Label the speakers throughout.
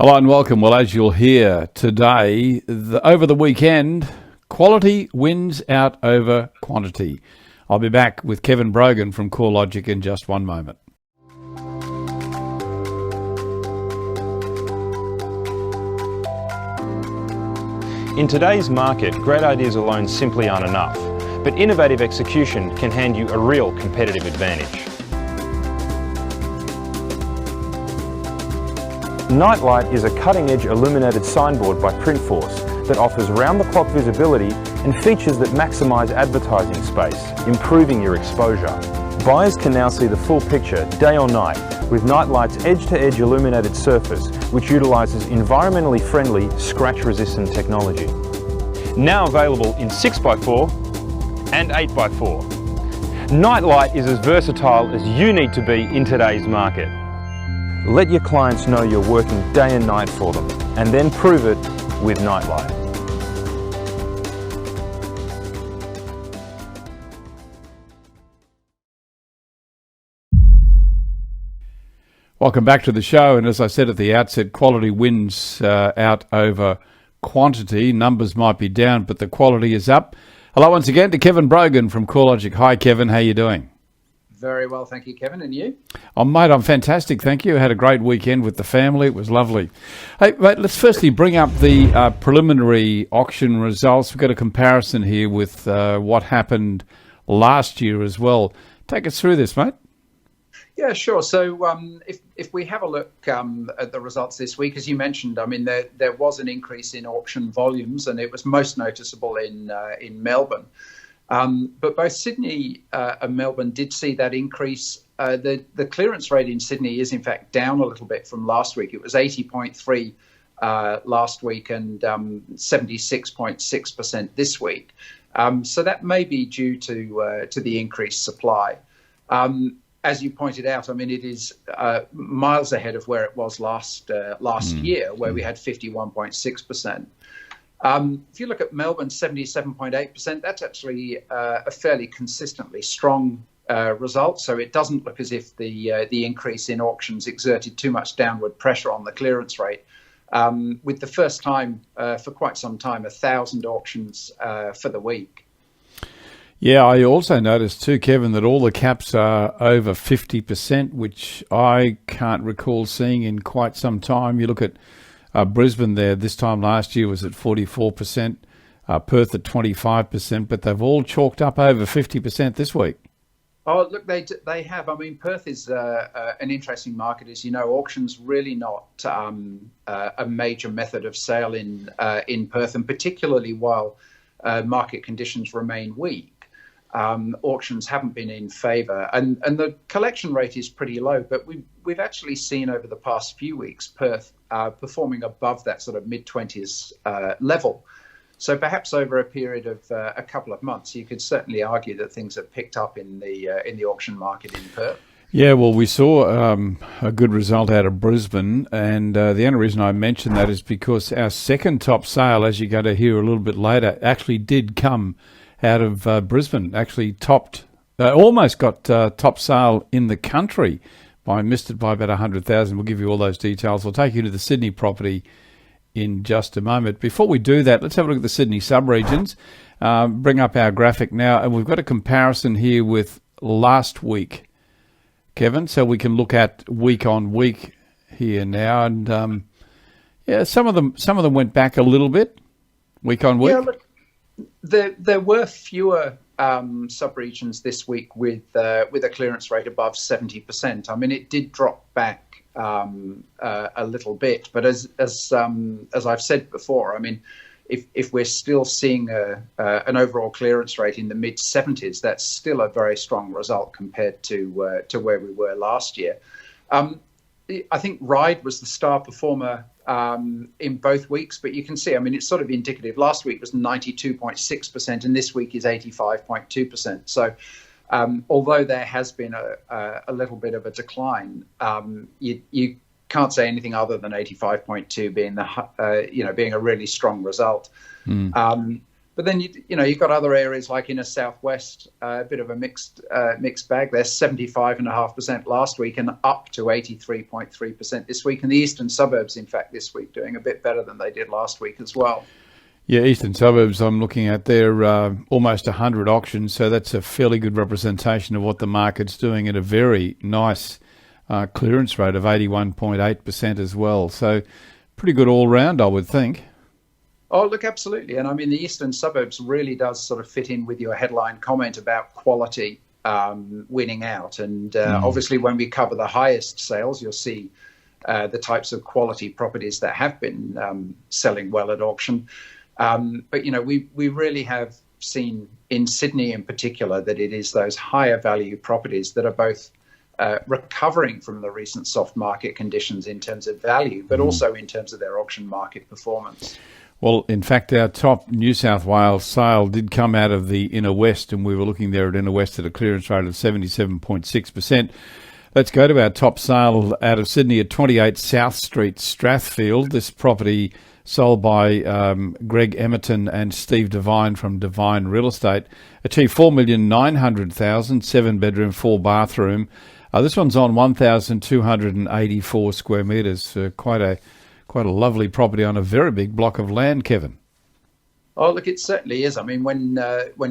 Speaker 1: Hello and welcome. Well, as you'll hear today, over the weekend, quality wins out over quantity. I'll be back with Kevin Brogan from CoreLogic in just one moment.
Speaker 2: In today's market, great ideas alone simply aren't enough, but innovative execution can hand you a real competitive advantage. Nightlight is a cutting-edge illuminated signboard by Printforce that offers round-the-clock visibility and features that maximise advertising space, improving your exposure. Buyers can now see the full picture, day or night, with Nightlight's edge-to-edge illuminated surface, which utilises environmentally friendly, scratch-resistant technology. Now available in 6x4 and 8x4. Nightlight is as versatile as you need to be in today's market. Let your clients know you're working day and night for them, and then prove it with Nightlight.
Speaker 1: Welcome back to the show, and as I said at the outset, quality wins out over quantity. Numbers might be down, but the quality is up. Hello once again to Kevin Brogan from CoreLogic. Hi Kevin, how you doing?
Speaker 3: Very well, thank you, Kevin. And you?
Speaker 1: Oh, mate, I'm fantastic, thank you. I had a great weekend with the family. It was lovely. Hey, mate, let's firstly bring up the preliminary auction results. We've got a comparison here with what happened last year as well. Take us through this, mate.
Speaker 3: Yeah, sure. So if we have a look at the results this week, as you mentioned, I mean, there was an increase in auction volumes, and it was most noticeable in Melbourne. But both Sydney and Melbourne did see that increase. The clearance rate in Sydney is, in fact, down a little bit from last week. It was 80.3 last week and 76.6% this week. So that may be due to the increased supply. As you pointed out, I mean, it is miles ahead of where it was last year, where we had 51.6%. If you look at Melbourne, 77.8%, that's actually a fairly consistently strong result. So it doesn't look as if the increase in auctions exerted too much downward pressure on the clearance rate. With the first time for quite some time, 1,000 auctions for the week.
Speaker 1: Yeah, I also noticed too, Kevin, that all the caps are over 50%, which I can't recall seeing in quite some time. You look at Brisbane there, this time last year was at 44%, Perth at 25%, but they've all chalked up over 50% this week.
Speaker 3: Oh, look, they have. I mean, Perth is an interesting market. As you know, auctions really not a major method of sale in Perth, and particularly while market conditions remain weak. Auctions haven't been in favour, and the collection rate is pretty low. But we've actually seen over the past few weeks Perth performing above that sort of mid-20s level. So perhaps over a period of a couple of months, you could certainly argue that things have picked up in the auction market in Perth.
Speaker 1: Yeah, well, we saw a good result out of Brisbane, and the only reason I mention that is because our second top sale, as you're going to hear a little bit later, actually did come out of Brisbane. Actually topped, almost got top sale in the country, missed it by about 100,000. We'll give you all those details. I'll take you to the Sydney property in just a moment. Before we do that, let's have a look at the Sydney sub-regions. Bring up our graphic now, and we've got a comparison here with last week, Kevin, so we can look at week on week here now. And yeah, some of them went back a little bit, week on week.
Speaker 3: Yeah, look, there were fewer sub-regions this week with a clearance rate above 70%. I mean, it did drop back a little bit, but as I've said before, I mean, if we're still seeing an overall clearance rate in the mid-70s, that's still a very strong result compared to where we were last year. I think Ride was the star performer in both weeks, but you can see, I mean, it's sort of indicative. Last week was 92.6%, and this week is 85.2%. So although there has been a little bit of a decline, you can't say anything other than 85.2 being being a really strong result. But then you've got other areas like inner southwest, a bit of a mixed bag. They're 75.5% last week and up to 83.3% this week. And the eastern suburbs, in fact, this week doing a bit better than they did last week as well.
Speaker 1: Yeah, eastern suburbs I'm looking at, they're almost 100 auctions, so that's a fairly good representation of what the market's doing at a very nice clearance rate of 81.8% as well. So pretty good all round, I would think.
Speaker 3: Oh, look, absolutely. And I mean, the eastern suburbs really does sort of fit in with your headline comment about quality winning out. And obviously, when we cover the highest sales, you'll see the types of quality properties that have been selling well at auction. But, we really have seen in Sydney in particular that it is those higher value properties that are both recovering from the recent soft market conditions in terms of value, but also in terms of their auction market performance.
Speaker 1: Well, in fact, our top New South Wales sale did come out of the inner west, and we were looking there at inner west at a clearance rate of 77.6%. Let's go to our top sale out of Sydney at 28 South Street, Strathfield. This property sold by Greg Emerton and Steve Devine from Devine Real Estate, achieved $4,900,000, 7-bedroom, 4-bathroom. This one's on 1,284 square metres. Quite a lovely property on a very big block of land, Kevin.
Speaker 3: Oh, look, it certainly is. I mean, when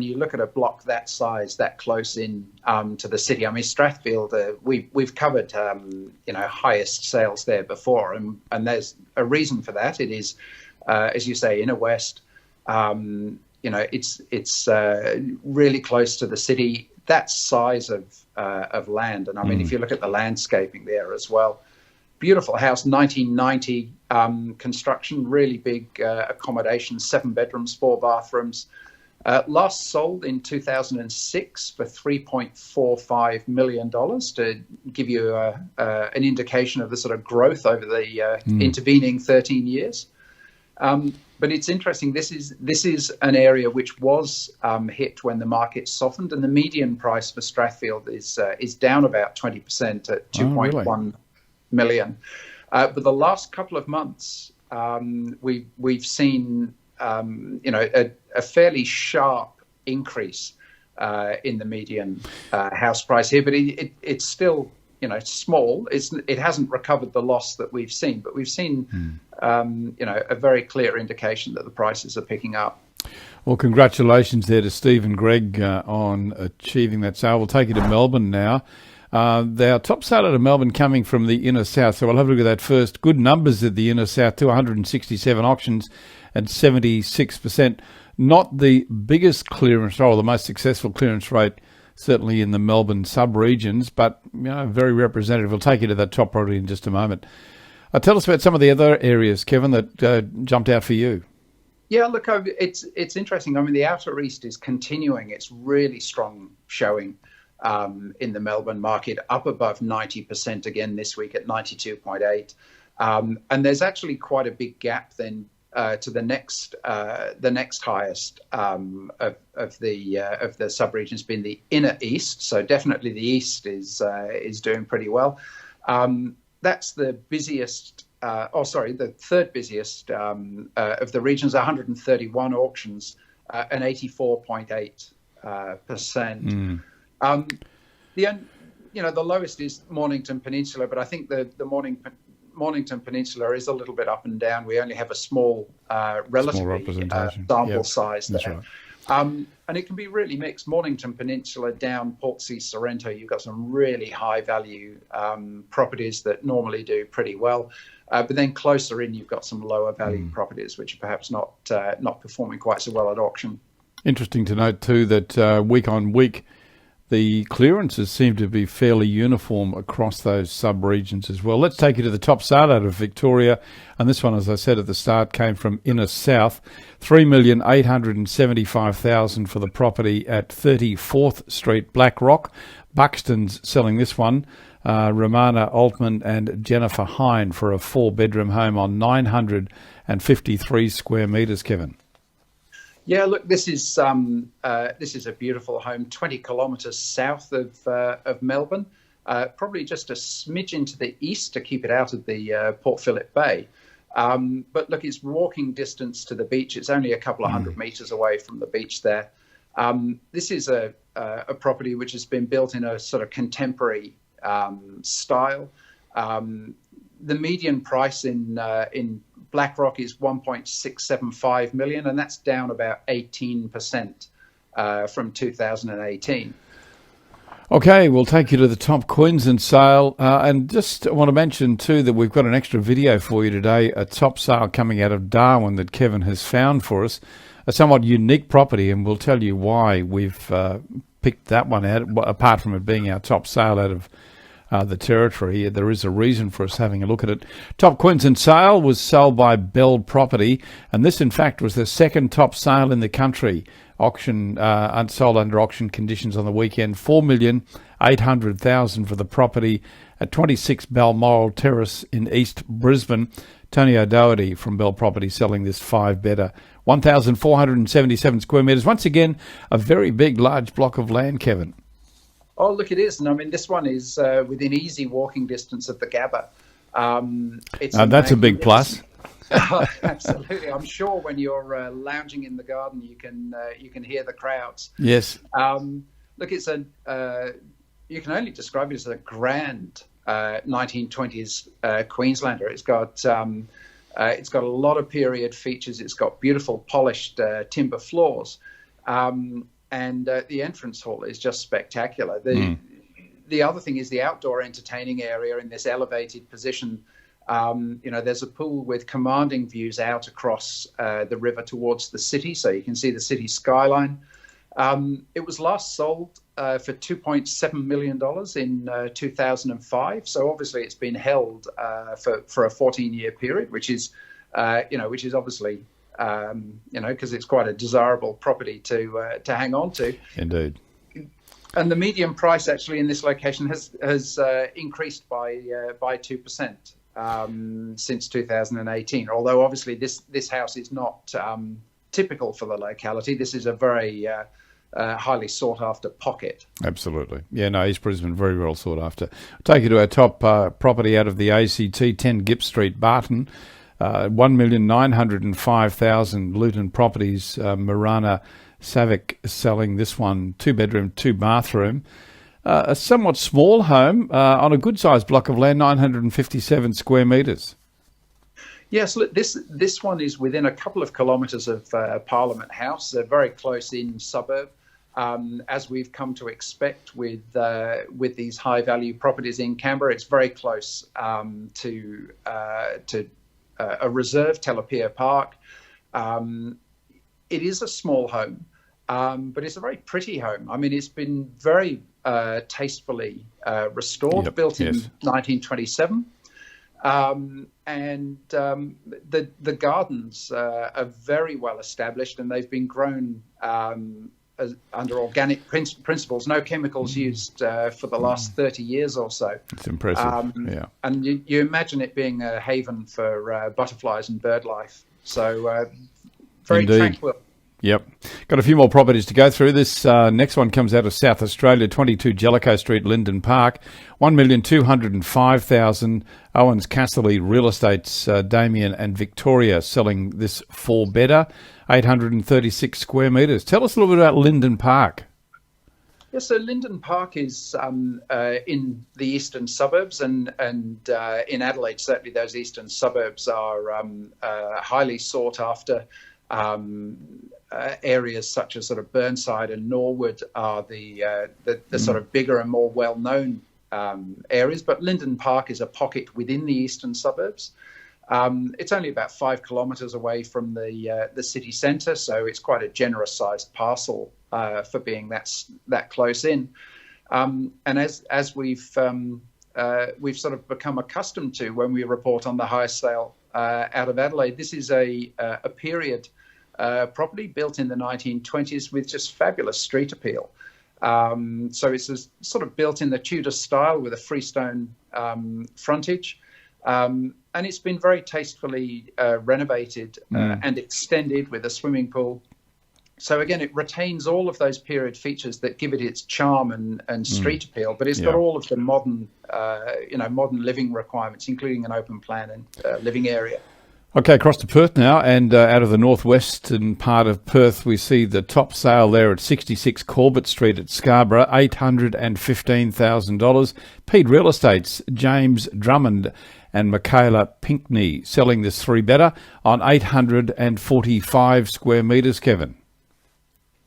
Speaker 3: you look at a block that size, that close in to the city, I mean, Strathfield, we've covered highest sales there before, and there's a reason for that. It is, as you say, inner west. It's really close to the city. That size of land, and I mean, if you look at the landscaping there as well. Beautiful house, 1990 construction, really big accommodation, 7 bedrooms, 4 bathrooms. Last sold in 2006 for $3.45 million, to give you an indication of the sort of growth over the intervening 13 years. But it's interesting. This is an area which was hit when the market softened, and the median price for Strathfield is down about 20% at 2.1 million. But the last couple of months, we've seen a fairly sharp increase in the median house price here, but it's still small. It hasn't recovered the loss that we've seen, but we've seen a very clear indication that the prices are picking up.
Speaker 1: Well, congratulations there to Steve and Greg on achieving that sale. We'll take you to Melbourne now. Our top sale out of Melbourne coming from the inner south, so we'll have a look at that first. Good numbers at the inner south, 267 auctions and 76%. Not the biggest clearance rate, or the most successful clearance rate, certainly in the Melbourne sub-regions, but very representative. We'll take you to that top property in just a moment. Tell us about some of the other areas, Kevin, that jumped out for you.
Speaker 3: Yeah, look, it's interesting. I mean, the Outer East is continuing its really strong showing in the Melbourne market, up above 90% again this week at 92.8. And there's actually quite a big gap then to the next highest of the sub-regions being the Inner East. So definitely the East is doing pretty well. That's the busiest. The third busiest of the regions, 131 auctions, and 84.8%. The lowest is Mornington Peninsula, but I think the Mornington Peninsula is a little bit up and down. We only have a small relatively sample size there. Right. And it can be really mixed. Mornington Peninsula down, Portsea, Sorrento, you've got some really high value properties that normally do pretty well. But then closer in, you've got some lower value properties, which are perhaps not performing quite so well at auction. Interesting to note too that week on week, the clearances seem to be fairly uniform across those sub-regions as well. Let's take you to the top sale out of Victoria. And this one, as I said at the start, came from Inner South. $3,875,000 for the property at 34th Street, Blackrock. Buxton's selling this one. Romana Altman and Jennifer Hine for a 4-bedroom home on 953 square metres, Kevin. Yeah, look, this is a beautiful home, 20 kilometres south of Melbourne, probably just a smidge into the east to keep it out of the Port Phillip Bay. But look, it's walking distance to the beach. It's only a couple of hundred metres away from the beach there. This is a property which has been built in a sort of contemporary style. The median price in BlackRock is 1.675 million, and that's down about 18% from 2018.
Speaker 1: Okay, we'll take you to the top Queensland sale. And just want to mention too that we've got an extra video for you today, a top sale coming out of Darwin that Kevin has found for us. A somewhat unique property, and we'll tell you why we've picked that one out, apart from it being our top sale out of the territory. There is a reason for us having a look at it. Top Queensland sale was sold by Bell Property, and this in fact was the second top sale in the country. Auction sold under auction conditions on the weekend. 4,800,000 for the property at 26 Balmoral Terrace in East Brisbane. Tony O'Doherty from Bell Property selling this 5-bedder, 1,477 square metres. Once again, a very big, large block of land, Kevin.
Speaker 3: Oh, look, it is. And I mean, this one is within easy walking distance of the Gabba.
Speaker 1: That's a big plus.
Speaker 3: Absolutely. I'm sure when you're lounging in the garden, you can hear the crowds.
Speaker 1: Yes.
Speaker 3: Look, you can only describe it as a grand 1920s Queenslander. It's got a lot of period features. It's got beautiful polished timber floors. And the entrance hall is just spectacular. The other thing is the outdoor entertaining area in this elevated position. There's a pool with commanding views out across the river towards the city, so you can see the city skyline. It was last sold for $2.7 million in 2005. So obviously it's been held for a 14-year period, which is obviously because it's quite a desirable property to hang on to.
Speaker 1: Indeed.
Speaker 3: And the median price actually in this location has increased by 2%. Since 2018, although obviously this house is not typical for the locality. This is a very highly sought after pocket.
Speaker 1: Absolutely. Yeah, no, East Brisbane, very well sought after. I'll take you to our top property out of the ACT, 10 Gipp Street, Barton. 1,905,000 Luton Properties, Marana Savic selling this one, 2-bedroom, 2-bathroom. A somewhat small home on a good-sized block of land, 957 square metres.
Speaker 3: Yes, look, this one is within a couple of kilometres of Parliament House, a very close-in suburb. As we've come to expect with these high-value properties in Canberra, it's very close to a reserve, Telapia Park. It is a small home, but it's a very pretty home. I mean, it's been very tastefully restored, built in 1927. And the gardens are very well established, and they've been grown under organic principles, no chemicals used for the last 30 years or so.
Speaker 1: It's impressive, yeah.
Speaker 3: And you imagine it being a haven for butterflies and bird life. So very
Speaker 1: Indeed.
Speaker 3: tranquil.
Speaker 1: Yep. Got a few more properties to go through. This next one comes out of South Australia, 22 Jellicoe Street, Linden Park, 1,205,000. Owens Castley Real Estate's Damien and Victoria selling this 4-bedder, 836 square metres. Tell us a little bit about Linden Park.
Speaker 3: Yes, so Linden Park is in the eastern suburbs, and in Adelaide, certainly those eastern suburbs are highly sought after. Areas such as sort of Burnside and Norwood are the sort of bigger and more well-known areas, but Linden Park is a pocket within the eastern suburbs. It's only about 5 kilometres away from the city centre, so it's quite a generous-sized parcel for being that close in. And as we've sort of become accustomed to when we report on the highest sale out of Adelaide, this is a period property built in the 1920s with just fabulous street appeal. So it's sort of built in the Tudor style with a freestone frontage. And it's been very tastefully renovated and extended with a swimming pool. So again, it retains all of those period features that give it its charm and street appeal, but it's got all of the modern living requirements, including an open plan and living area.
Speaker 1: Okay, across to Perth now, and out of the northwestern part of Perth, we see the top sale there at 66 Corbett Street at Scarborough, $815,000. Pete Real Estate's James Drummond and Michaela Pinkney selling this three-bedder on 845 square metres, Kevin.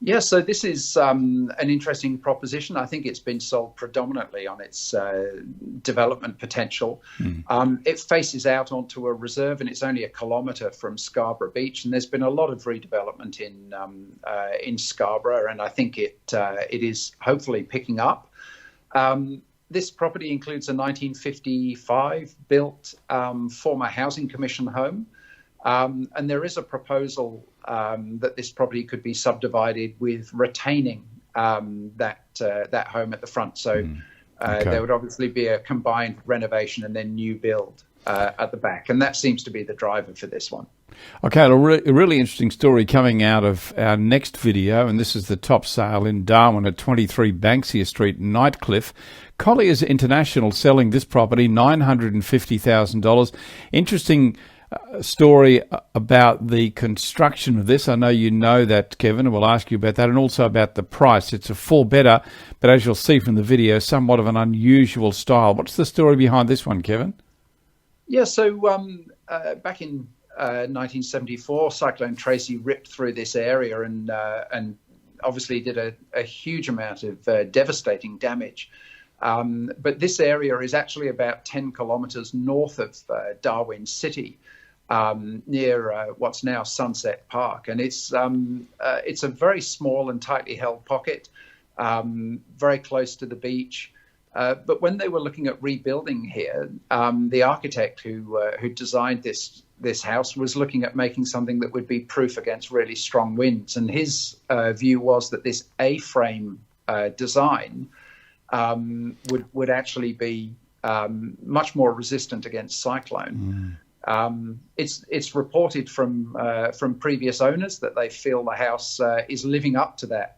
Speaker 3: Yeah, so this is an interesting proposition. I think it's been sold predominantly on its development potential. It faces out onto a reserve, and it's only 1 kilometre from Scarborough Beach. And there's been a lot of redevelopment in Scarborough, and I think it is hopefully picking up. This property includes a 1955 built former Housing Commission home. And there is a proposal that this property could be subdivided with retaining that home at the front. So there would obviously be a combined renovation and then new build at the back. And that seems to be the driver for this one.
Speaker 1: Okay, a really interesting story coming out of our next video, and this is the top sale in Darwin at 23 Banksia Street, Nightcliff. Colliers International selling this property, $950,000. Interesting story about the construction of this. I know you know that, Kevin, and we'll ask you about that, and also about the price. It's a four-bedder, but as you'll see from the video, somewhat of an unusual style. What's the story behind this one, Kevin?
Speaker 3: Yeah, so back in 1974, Cyclone Tracy ripped through this area and obviously did a huge amount of devastating damage. But this area is actually about 10 kilometres north of Darwin City, near what's now Sunset Park. And it's a very small and tightly held pocket, very close to the beach. But when they were looking at rebuilding here, the architect who designed this house was looking at making something that would be proof against really strong winds. And his view was that this A-frame design would actually be much more resistant against cyclone. It's reported from previous owners that they feel the house is living up to that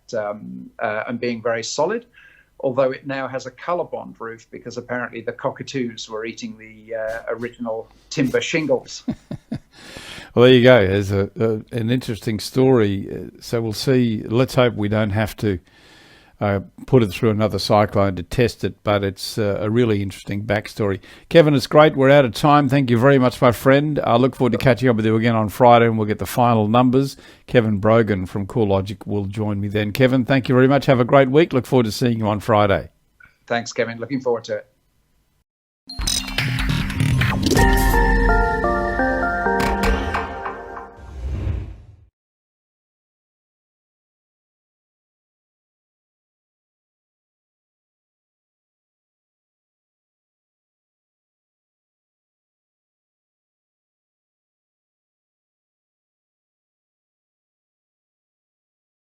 Speaker 3: and being very solid, although it now has a colour bond roof because apparently the cockatoos were eating the original timber shingles.
Speaker 1: Well, there you go. There's an interesting story. So we'll see. Let's hope we don't have to put it through another cyclone to test it, but it's a really interesting backstory. Kevin, it's great. We're out of time. Thank you very much, my friend. I look forward to catching up with you again on Friday, and we'll get the final numbers. Kevin Brogan from CoreLogic will join me then. Kevin, thank you very much. Have a great week. Look forward to seeing you on Friday.
Speaker 3: Thanks, Kevin. Looking forward to it.